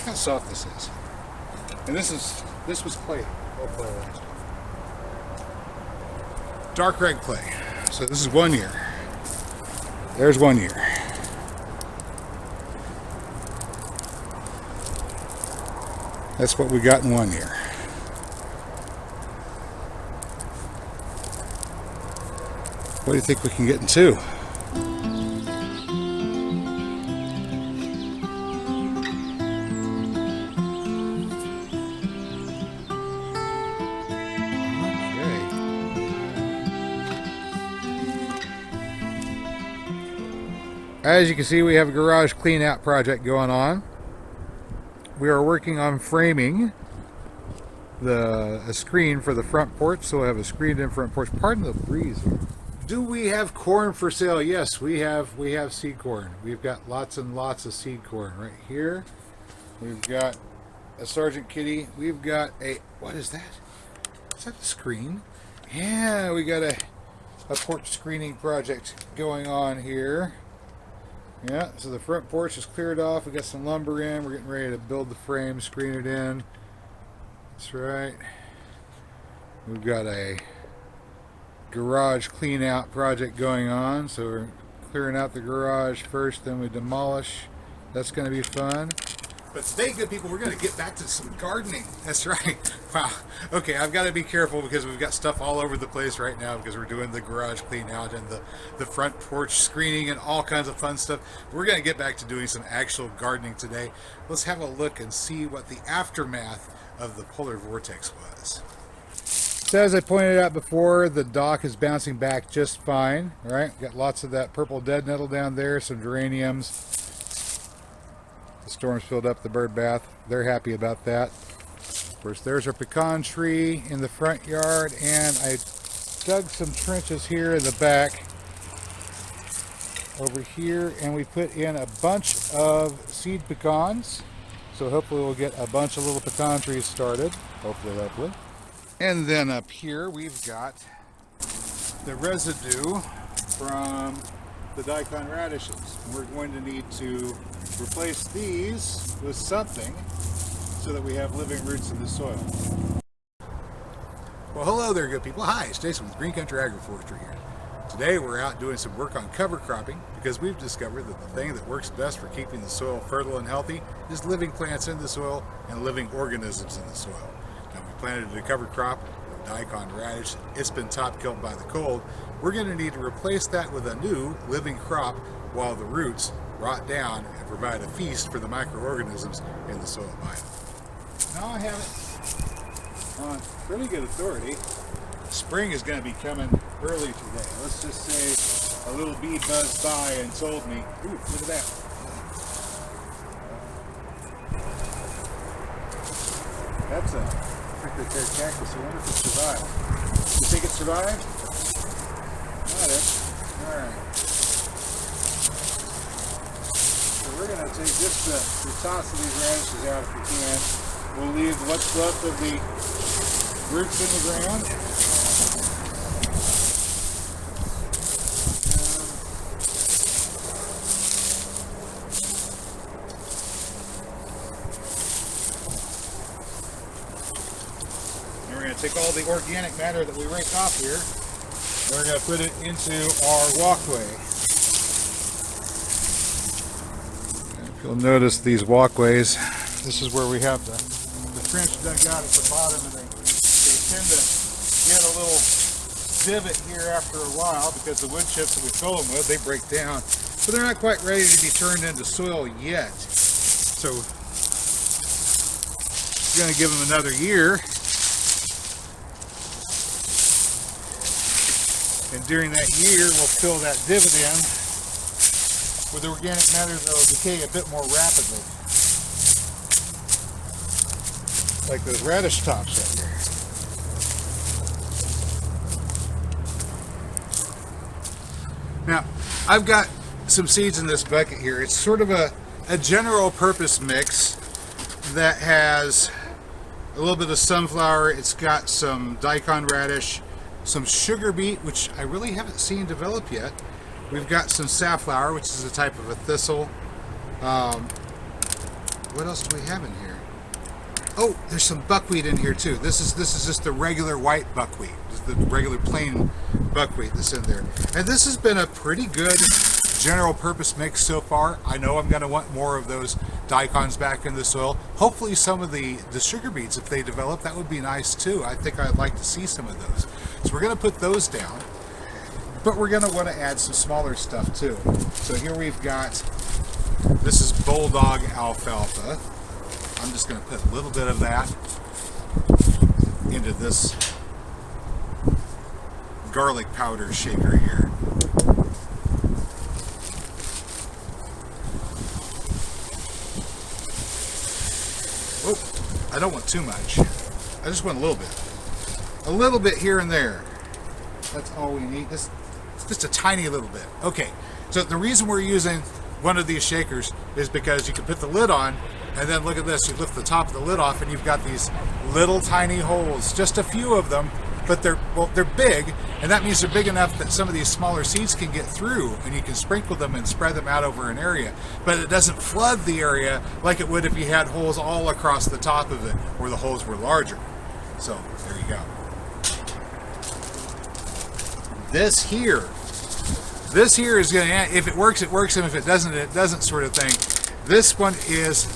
how soft this is. And this was clay. Oh, clay. Dark red clay. So this is 1 year. There's 1 year. That's what we got in 1 year. What do you think we can get in 2? As you can see, we have a garage clean out project going on. We are working on framing a screen for the front porch, so we'll have a screened in front porch. Pardon the breeze here. Do we have corn for sale? Yes, we have seed corn. We've got lots and lots of seed corn right here. We've got a Sergeant Kitty. We've got a, what is that? Is that a screen? Yeah, we got a porch screening project going on here. Yeah, so the front porch is cleared off. We got some lumber in. We're getting ready to build the frame, screen it in. That's right. We've got a garage clean out project going on. So we're clearing out the garage first, then we demolish. That's going to be fun. But today, good people, we're going to get back to some gardening. That's right. Wow. Okay, I've got to be careful because we've got stuff all over the place right now because we're doing the garage clean out and the front porch screening and all kinds of fun stuff. We're going to get back to doing some actual gardening today. Let's have a look and see what the aftermath of the polar vortex was. So as I pointed out before, the dock is bouncing back just fine. All right, got lots of that purple dead nettle down there, some geraniums. The storms filled up the bird bath. They're happy about that. Of course, there's our pecan tree in the front yard, and I dug some trenches here in the back over here, and we put in a bunch of seed pecans. So hopefully we'll get a bunch of little pecan trees started. Hopefully. And then up here we've got the residue from the daikon radishes. We're going to need to replace these with something so that we have living roots in the soil. Well, hello there, good people. Hi, it's Jason with Green Country Agroforestry here. Today we're out doing some work on cover cropping because we've discovered that the thing that works best for keeping the soil fertile and healthy is living plants in the soil and living organisms in the soil. Now, we planted a cover crop of daikon radish. It's been top killed by the cold. We're going to need to replace that with a new living crop while the roots rot down and provide a feast for the microorganisms in the soil biome. Now I have it on pretty good authority. Spring is going to be coming early today. Let's just say a little bee buzzed by and told me, ooh, look at that. That's a prickly pear cactus. I wonder if it survived. You think it survived? Got it. Alright. So we're going to take just the toss of these radishes out if we can. We'll leave what's left of the roots in the ground. And we're going to take all the organic matter that we raked off here, and we're going to put it into our walkway. If you'll notice these walkways, this is where we have the trench dug out at the bottom, and they tend to get a little divot here after a while because the wood chips that we fill them with, they break down. So they're not quite ready to be turned into soil yet. So we're going to give them another year. And during that year, we'll fill that divot in with organic matter that will decay a bit more rapidly. Like those radish tops right here. Now, I've got some seeds in this bucket here. It's sort of a general purpose mix that has a little bit of sunflower. It's got some daikon radish, some sugar beet, which I really haven't seen develop yet. We've got some safflower, which is a type of a thistle. what else do we have in here? Oh, there's some buckwheat in here too. This is just the regular white buckwheat, just the regular plain buckwheat that's in there. And this has been a pretty good general purpose mix so far. I know I'm going to want more of those daikons back in the soil. Hopefully some of the sugar beets, if they develop, that would be nice too. I think I'd like to see some of those. So we're going to put those down. But we're going to want to add some smaller stuff too. So here we've got, this is bulldog alfalfa. I'm just going to put a little bit of that into this garlic powder shaker here. Oh, I don't want too much. I just want a little bit. A little bit here and there. That's all we need. Just a tiny little bit. Okay, so the reason we're using one of these shakers is because you can put the lid on, and then look at this, you lift the top of the lid off and you've got these little tiny holes, just a few of them, but they're big, and that means they're big enough that some of these smaller seeds can get through, and you can sprinkle them and spread them out over an area. But it doesn't flood the area like it would if you had holes all across the top of it, where the holes were larger. So there you go. This here is going to, if it works, it works, and if it doesn't sort of thing. This one is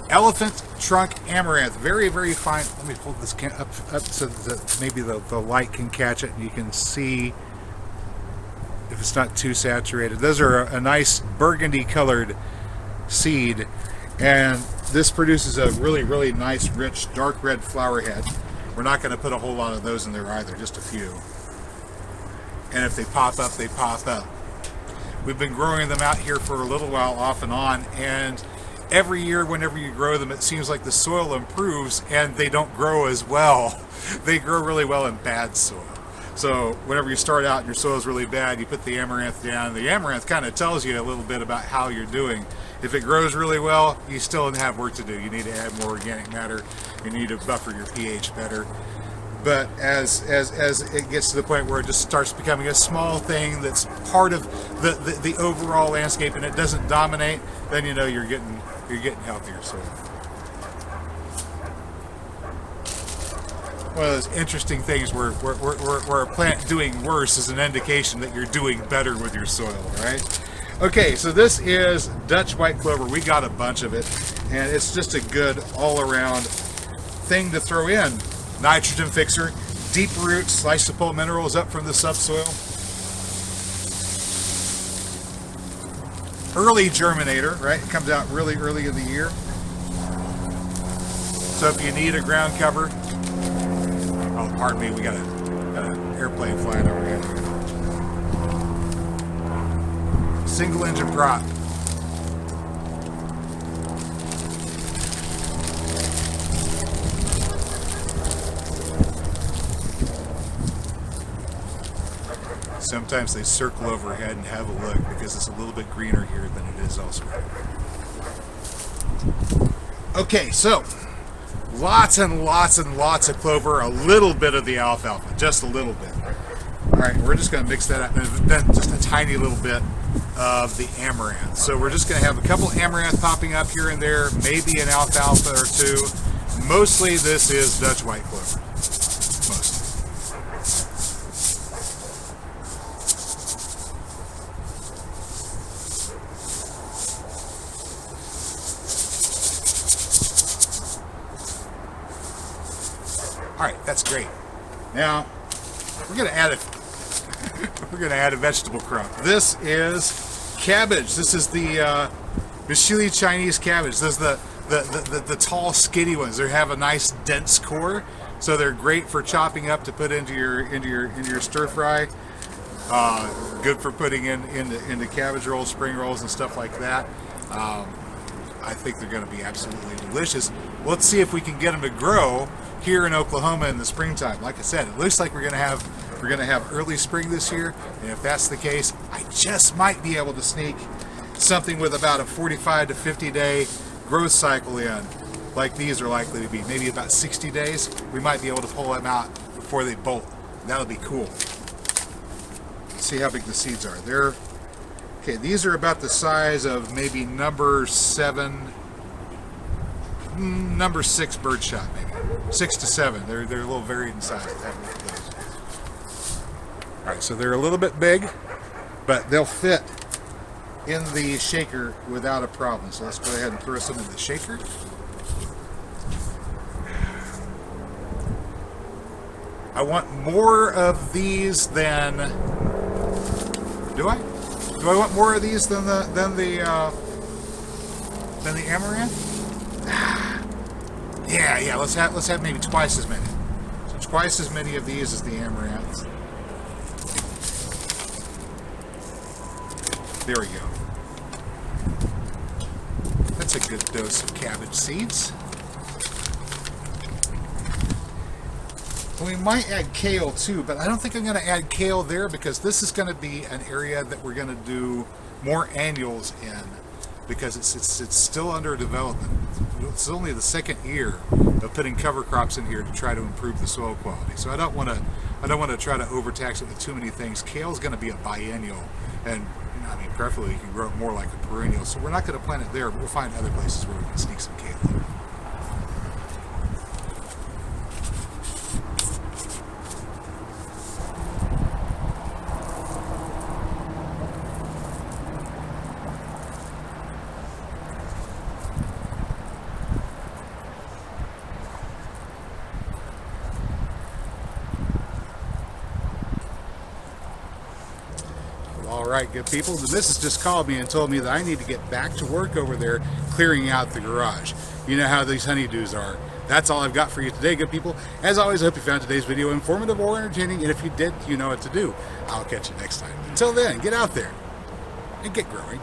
elephant trunk amaranth. Very, very fine. Let me hold this up so that maybe the light can catch it and you can see if it's not too saturated. Those are a nice burgundy colored seed, and this produces a really, really nice, rich, dark red flower head. We're not going to put a whole lot of those in there either, just a few. And if they pop up, they pop up. We've been growing them out here for a little while off and on, and every year whenever you grow them, it seems like the soil improves and they don't grow as well. They grow really well in bad soil. So whenever you start out and your soil is really bad, you put the amaranth down. The amaranth kind of tells you a little bit about how you're doing. If it grows really well, you still have work to do. You need to add more organic matter. You need to buffer your pH better. But as it gets to the point where it just starts becoming a small thing that's part of the overall landscape and it doesn't dominate, then you know you're getting healthier soil. One of those interesting things where a plant doing worse is an indication that you're doing better with your soil, right? Okay, so this is Dutch white clover. We got a bunch of it, and it's just a good all-around thing to throw in. Nitrogen fixer, deep roots, slice to pull minerals up from the subsoil. Early germinator, right? It comes out really early in the year. So if you need a ground cover, oh, pardon me, we got an airplane flying overhead here. Single engine prop. Sometimes they circle overhead and have a look because it's a little bit greener here than it is elsewhere. Okay, so lots and lots and lots of clover, a little bit of the alfalfa, just a little bit. All right, we're just going to mix that up, and then just a tiny little bit of the amaranth. So we're just going to have a couple amaranth popping up here and there, maybe an alfalfa or two. Mostly this is Dutch white clover. Mostly. All right, that's great. Now we're going to add a vegetable crop. This is cabbage. This is the Chili Chinese cabbage. This is the tall, skinny ones. They have a nice dense core, so they're great for chopping up to put into your stir fry. Good for putting into cabbage rolls, spring rolls, and stuff like that. I think they're going to be absolutely delicious. Let's see if we can get them to grow here in Oklahoma in the springtime. Like I said, it looks like we're going to have early spring this year, and if that's the case, I just might be able to sneak something with about a 45 to 50 day growth cycle in, like these are likely to be. Maybe about 60 days, we might be able to pull them out before they bolt. That'll be cool. Let's see how big the seeds are. Okay, these are about the size of maybe number 7 number 6 birdshot, maybe 6 to 7. They're a little varied in size. All right, so they're a little bit big, but they'll fit in the shaker without a problem. So let's go ahead and throw some in the shaker. I want more of these than. Do I? Do I want more of these than the amaranth? Yeah. Let's have maybe twice as many. So twice as many of these as the amaranths. There we go. That's a good dose of cabbage seeds. We might add kale too, but I don't think I'm going to add kale there because this is going to be an area that we're going to do more annuals in because it's still under development. It's only the second year of putting cover crops in here to try to improve the soil quality. So I don't want to try to overtax it with too many things. Kale is going to be a biennial, and I mean preferably you can grow it more like a perennial. So we're not going to plant it there, but we'll find other places where we can sneak some kale in. All right, good people. The missus just called me and told me that I need to get back to work over there clearing out the garage. You know how these honeydews are. That's all I've got for you today, good people. As always, I hope you found today's video informative or entertaining, and if you did, you know what to do. I'll catch you next time. Until then, get out there and get growing.